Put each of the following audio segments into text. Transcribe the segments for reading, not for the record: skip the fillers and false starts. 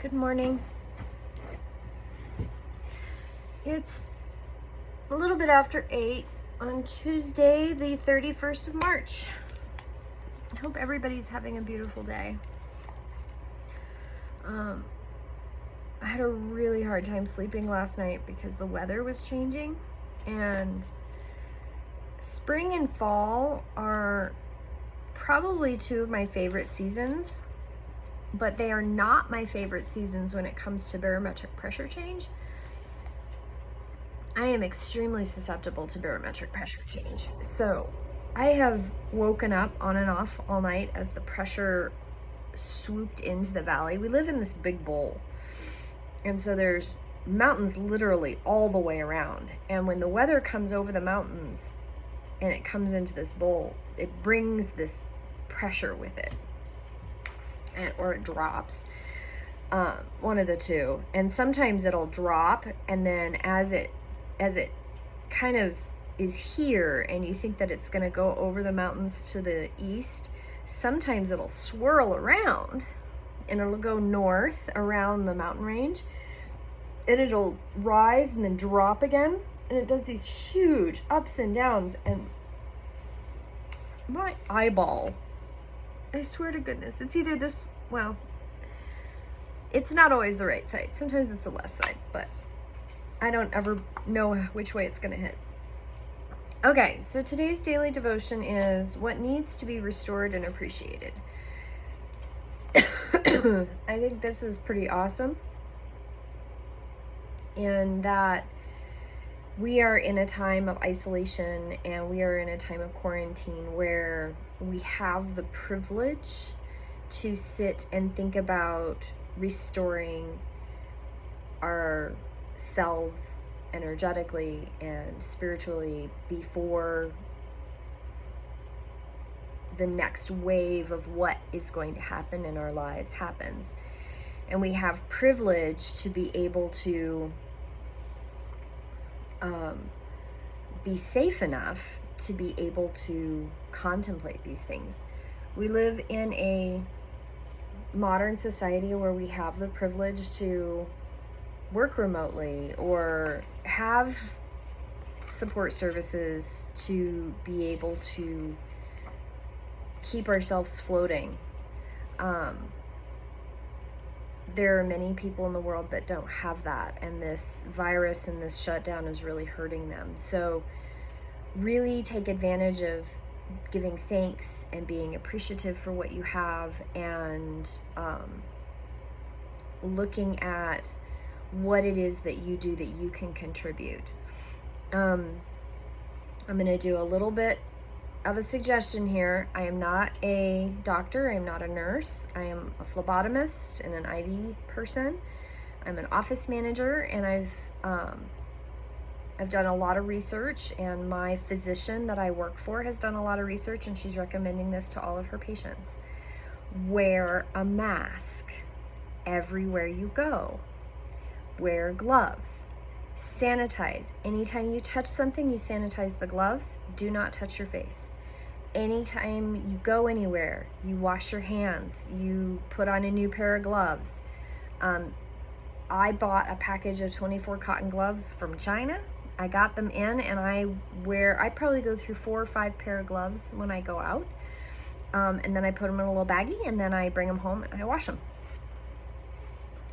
Good morning. It's a little bit after 8 on Tuesday, the 31st of March. I hope everybody's having a beautiful day. I had a really hard time sleeping last night because the weather was changing, and spring and fall are probably two of my favorite seasons, but they are not my favorite seasons when it comes to barometric pressure change. I am extremely susceptible to barometric pressure change. So I have woken up on and off all night as the pressure swooped into the valley. We live in this big bowl, and so there's mountains literally all the way around. And when the weather comes over the mountains and it comes into this bowl, it brings this pressure with it, or it drops. One of the two. And sometimes it'll drop, and then as it kind of is here and you think that it's going to go over the mountains to the east, sometimes it'll swirl around and it'll go north around the mountain range, and it'll rise and then drop again, and it does these huge ups and downs. And my eyeball, I swear to goodness, it's either this, well, it's not always the right side. Sometimes it's the left side, but I don't ever know which way it's going to hit. Okay, so today's daily devotion is what needs to be restored and appreciated. I think this is pretty awesome, and that we are in a time of isolation and we are in a time of quarantine where we have the privilege to sit and think about restoring ourselves energetically and spiritually before the next wave of what is going to happen in our lives happens. And we have privilege to be able to be safe enough to be able to contemplate these things. We live in a modern society where we have the privilege to work remotely or have support services to be able to keep ourselves floating. There are many people in the world that don't have that, and this virus and this shutdown is really hurting them. So really take advantage of giving thanks and being appreciative for what you have, and looking at what it is that you do that you can contribute. I'm going to do a little bit of a suggestion here. I am not a doctor. I am not a nurse. I am a phlebotomist and an IV person. I'm an office manager, and I've done a lot of research, and my physician that I work for has done a lot of research, and she's recommending this to all of her patients. Wear a mask everywhere you go. Wear gloves. Sanitize. Anytime you touch something, you sanitize the gloves. Do not touch your face. Anytime you go anywhere, you wash your hands. You put on a new pair of gloves. I bought a package of 24 cotton gloves from China. I got them in, and I probably go through 4 or 5 pair of gloves when I go out. And then I put them in a little baggie, and then I bring them home and I wash them.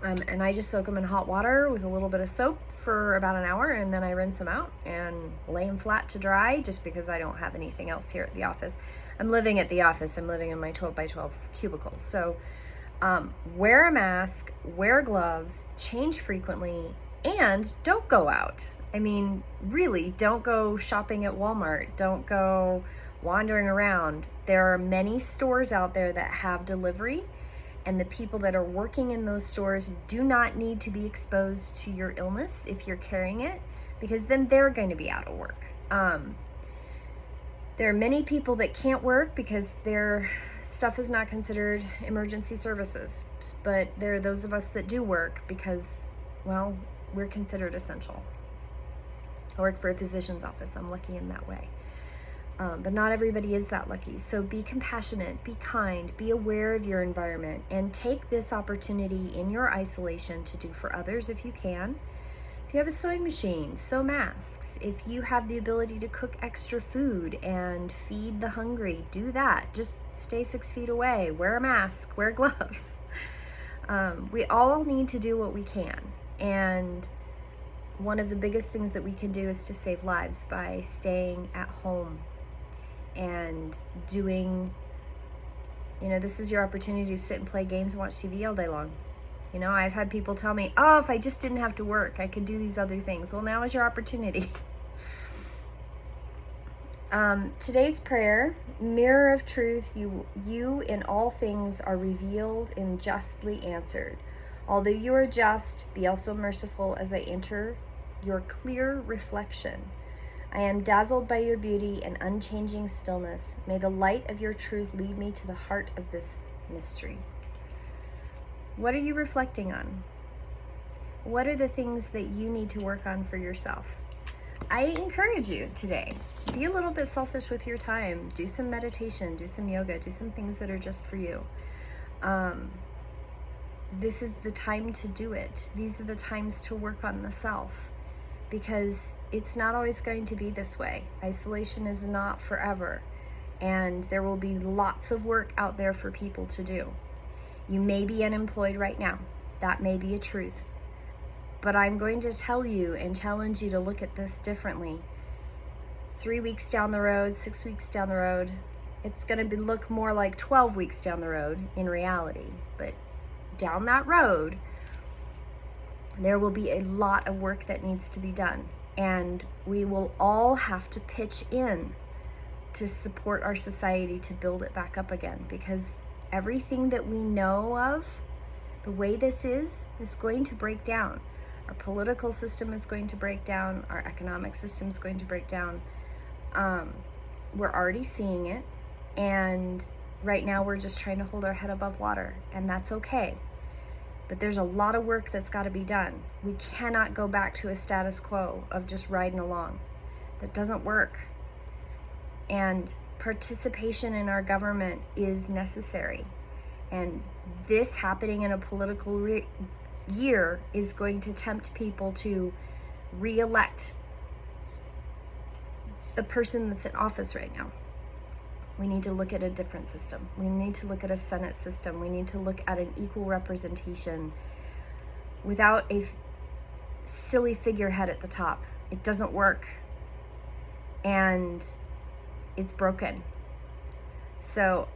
And I just soak them in hot water with a little bit of soap for about an hour, and then I rinse them out and lay them flat to dry, just because I don't have anything else here at the office. I'm living at the office. I'm living in my 12 by 12 cubicle. So wear a mask, wear gloves, change frequently, and don't go out. I mean, really, don't go shopping at Walmart. Don't go wandering around. There are many stores out there that have delivery, and the people that are working in those stores do not need to be exposed to your illness if you're carrying it, because then they're going to be out of work. There are many people that can't work because their stuff is not considered emergency services, but there are those of us that do work because, well, we're considered essential. I work for a physician's office. I'm lucky in that way. But not everybody is that lucky. So be compassionate, be kind, be aware of your environment, and take this opportunity in your isolation to do for others if you can. If you have a sewing machine, sew masks. If you have the ability to cook extra food and feed the hungry, do that. Just stay 6 feet away, wear a mask, wear gloves. We all need to do what we can. And one of the biggest things that we can do is to save lives by staying at home and doing, this is your opportunity to sit and play games and watch TV all day long. I've had people tell me, oh, if I just didn't have to work, I could do these other things. Well, now is your opportunity. Today's prayer, mirror of truth, you in all things are revealed and justly answered. Although you are just, be also merciful as I enter your clear reflection. I am dazzled by your beauty and unchanging stillness. May the light of your truth lead me to the heart of this mystery. What are you reflecting on? What are the things that you need to work on for yourself? I encourage you today, be a little bit selfish with your time. Do some meditation, do some yoga, do some things that are just for you. This is the time to do it. These are the times to work on the self, because it's not always going to be this way. Isolation is not forever, and there will be lots of work out there for people to do. You may be unemployed right now. That may be a truth. But I'm going to tell you and challenge you to look at this differently. 3 weeks down the road, 6 weeks down the road, it's going to look more like 12 weeks down the road in reality. But down that road, there will be a lot of work that needs to be done. And we will all have to pitch in to support our society to build it back up again, because everything that we know of, the way this is going to break down. Our political system is going to break down. Our economic system is going to break down. We're already seeing it. And right now we're just trying to hold our head above water. And that's okay. But there's a lot of work that's got to be done. We cannot go back to a status quo of just riding along. That doesn't work. And participation in our government is necessary. And this happening in a political year is going to tempt people to re-elect the person that's in office right now. We need to look at a different system. We need to look at a Senate system. We need to look at an equal representation without a silly figurehead at the top. It doesn't work. And it's broken. So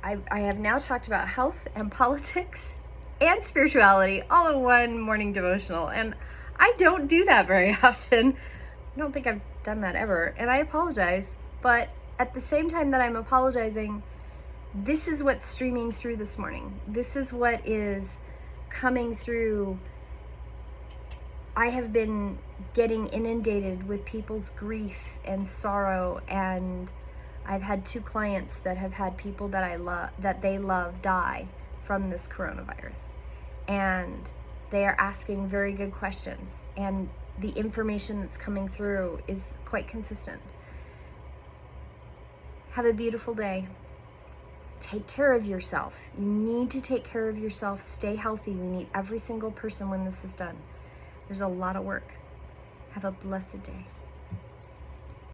I have now talked about health and politics and spirituality all in one morning devotional. And I don't do that very often. I don't think I've done that ever. And I apologize. But at the same time that I'm apologizing, this is what's streaming through this morning. This is what is coming through. I have been getting inundated with people's grief and sorrow, and I've had 2 clients that have had people that they love die from this coronavirus. And they are asking very good questions, and the information that's coming through is quite consistent. Have a beautiful day. Take care of yourself. You need to take care of yourself. Stay healthy. We need every single person when this is done. There's a lot of work. Have a blessed day.